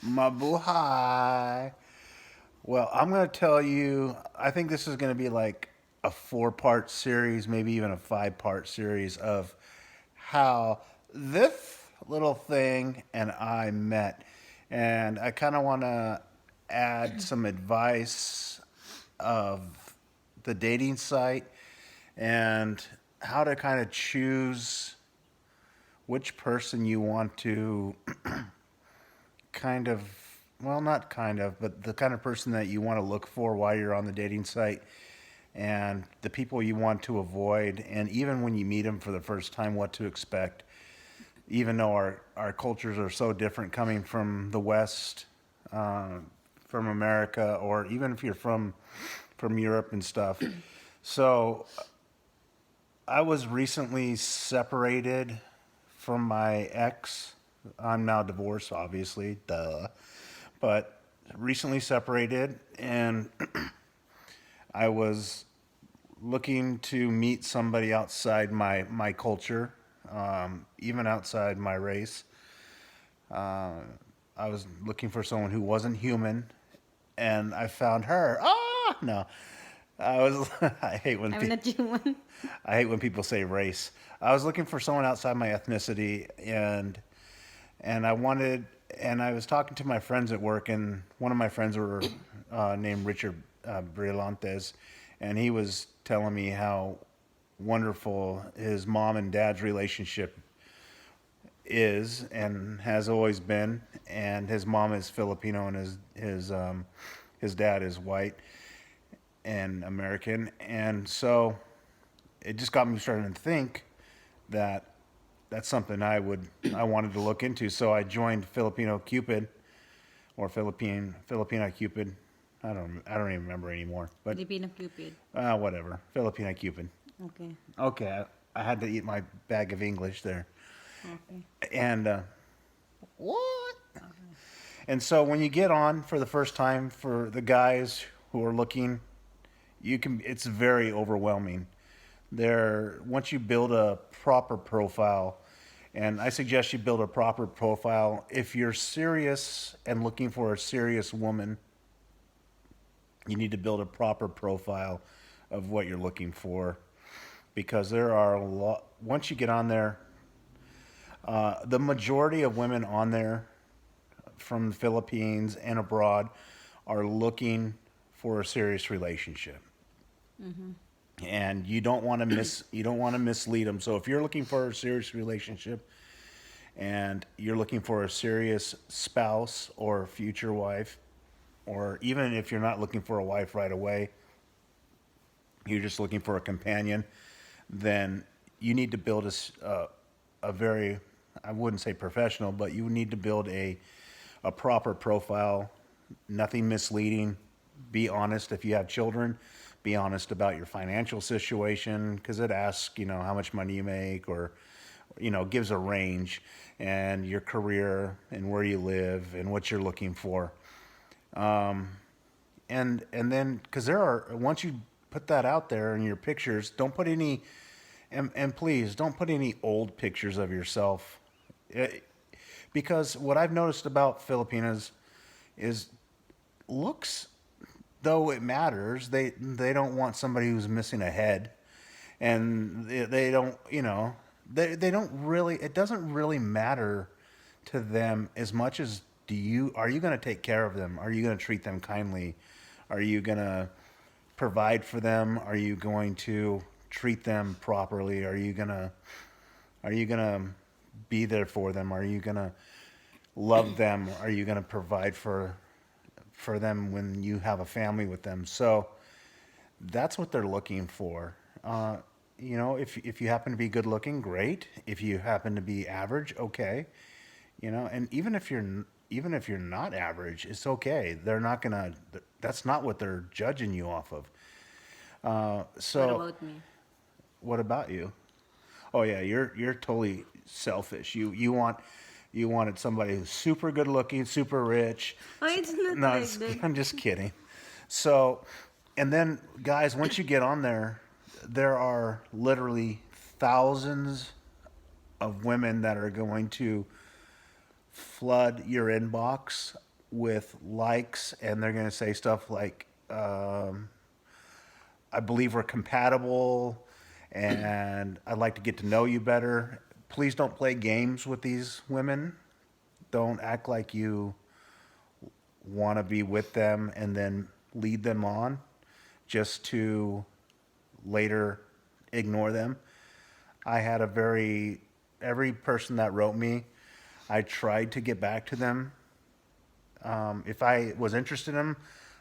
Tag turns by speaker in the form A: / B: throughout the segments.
A: Mabuhay. Well, I'm going to tell you, I think this is going to be like a 4-part series, maybe even a 5-part series of how this little thing and I met. And I kind of want to add some advice of the dating site and how to kind of choose which person you want to kind of, well, not kind of, but the kind of person that you want to look for while you're on the dating site and the people you want to avoid. And even when you meet them for the first time, what to expect. Even though our cultures are so different coming from the West, uh, from America, or even if you're from Europe and stuff. So I was recently separated from my ex. I'm now divorced, obviously, duh. But recently separated, and I was looking to meet somebody outside my culture, even outside my race. Uh, I was looking for someone who wasn't human, and I found her. Ah, no, I was. I hate when
B: I'm not human.
A: I hate when people say race. I was looking for someone outside my ethnicity, and I wanted, and I was talking to my friends at work, and one of my friends were named Richard Brillantes, and he was telling me how wonderful his mom and dad's relationship is and has always been, and his mom is Filipino and his dad is white and American, and so it just got me starting to think that that's something I wanted to look into. So I joined Filipino Cupid or Filipina Cupid. I don't even remember anymore. But
B: Filipino Cupid.
A: whatever, Filipina Cupid.
B: Okay.
A: Okay, I had to eat my bag of English there.
B: Okay.
A: And what? And so when you get on for the first time for the guys who are looking, you can. It's very overwhelming. There, once you build a proper profile, and I suggest you build a proper profile if you're serious and looking for a serious woman. You need to build a proper profile of what you're looking for because there are a lot. Once you get on there, the majority of women on there from the Philippines and abroad are looking for a serious relationship.
B: Mm-hmm.
A: And you don't want to mislead them. So if you're looking for a serious relationship and you're looking for a serious spouse or future wife, or even if you're not looking for a wife right away, you're just looking for a companion, then you need to build a very, I wouldn't say professional, but you need to build a proper profile, nothing misleading. Be honest. If you have children, be honest about your financial situation because it asks, how much money you make or, gives a range and your career and where you live and what you're looking for. And then because there are once you put that out there in your pictures, don't put any and please don't put any old pictures of yourself. Eh, because what I've noticed about Filipinas is looks, though it matters, they don't want somebody who's missing a head, and they don't, they don't really. It doesn't really matter to them as much as do you. Are you going to take care of them? Are you going to treat them kindly? Are you going to provide for them? Are you going to treat them properly? Are you gonna be there for them? Are you gonna love them? Are you gonna provide for them when you have a family with them? So that's what they're looking for. If you happen to be good looking, great. If you happen to be average, okay. And even if you're not average, it's okay. They're not gonna. That's not what they're judging you off of.
B: What
A: So
B: about me?
A: what about you? Oh yeah, you're totally selfish. You wanted somebody who's super good looking, super rich.
B: Oh, it's not
A: No,
B: like that.
A: I'm just kidding. So, and then guys, once you get on there, there are literally thousands of women that are going to flood your inbox with likes, and they're going to say stuff like, I believe we're compatible and I'd like to get to know you better. Please don't play games with these women. Don't act like you want to be with them and then lead them on just to later ignore them. I had every person that wrote me, I tried to get back to them. If I was interested in them,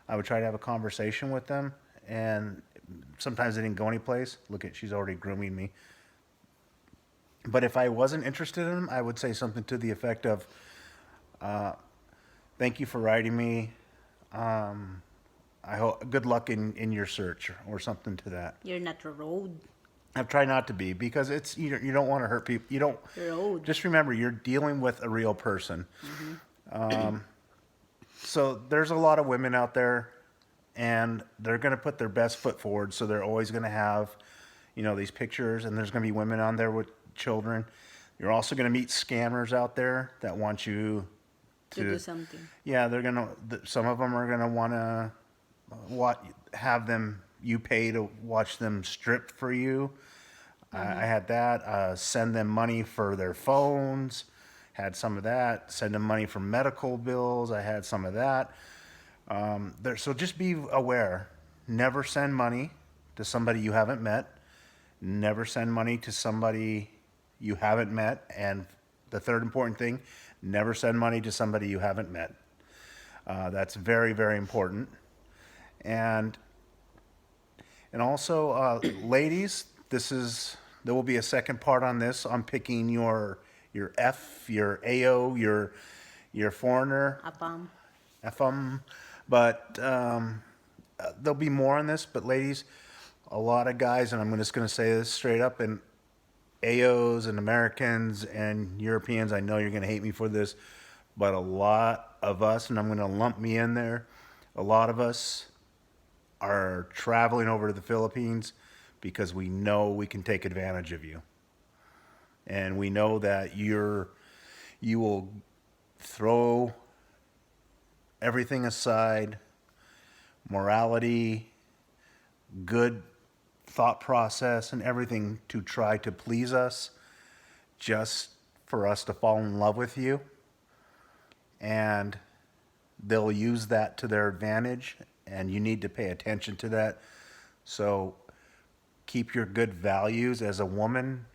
A: I would try to have a conversation with them, and sometimes they didn't go anyplace. Look at, she's already grooming me. But if I wasn't interested in them, I would say something to the effect of, "Thank you for writing me. I hope good luck in your search," or something to that.
B: You're not road.
A: I've tried not to be, because it's you don't want to hurt people. You don't.
B: Road.
A: Just remember, you're dealing with a real person. So there's a lot of women out there, and they're going to put their best foot forward. So they're always going to have, these pictures, and there's going to be women on there with children. You're also going to meet scammers out there that want you
B: To do something.
A: Yeah, they're gonna. Some of them are gonna want to have them you pay to watch them strip for you. I had that. Send them money for their phones. Had some of that. Send them money for medical bills. I had some of that. So just be aware. Never send money to somebody you haven't met. Never send money to somebody you haven't met. And the third important thing, never send money to somebody you haven't met. That's very, very important. And also, ladies, there will be a second part on this. I'm picking your F, your AO, your foreigner,
B: Apam.
A: FM. But there'll be more on this. But ladies, a lot of guys, and I'm just going to say this straight up, and AOs and Americans and Europeans, I know you're going to hate me for this, but a lot of us, and I'm going to lump me in there, a lot of us are traveling over to the Philippines because we know we can take advantage of you. And we know that you will throw everything aside, morality, good thought process, and everything to try to please us, just for us to fall in love with you. And they'll use that to their advantage, and you need to pay attention to that. So keep your good values as a woman,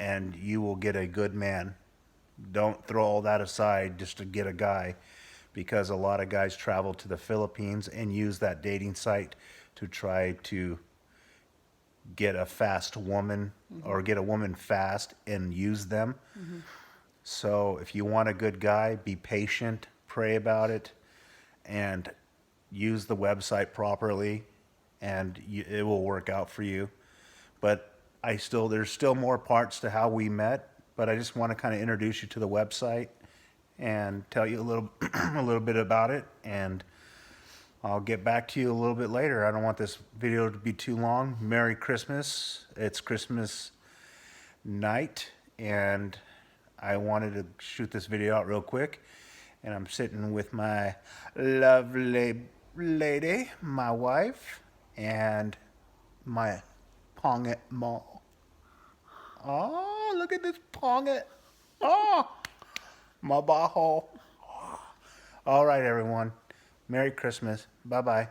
A: and you will get a good man. Don't throw all that aside just to get a guy, because a lot of guys travel to the Philippines and use that dating site to try to get a fast woman, or get a woman fast and use them. So if you want a good guy, be patient, pray about it, and use the website properly, and it will work out for you. But there's still more parts to how we met, but I just want to kind of introduce you to the website and tell you a little a little bit about it, and I'll get back to you a little bit later. I don't want this video to be too long. Merry Christmas. It's Christmas night, and I wanted to shoot this video out real quick. And I'm sitting with my lovely lady, my wife, and my pongit mo. Oh, look at this pongit. Oh, my baho. All right, everyone. Merry Christmas. Bye-bye.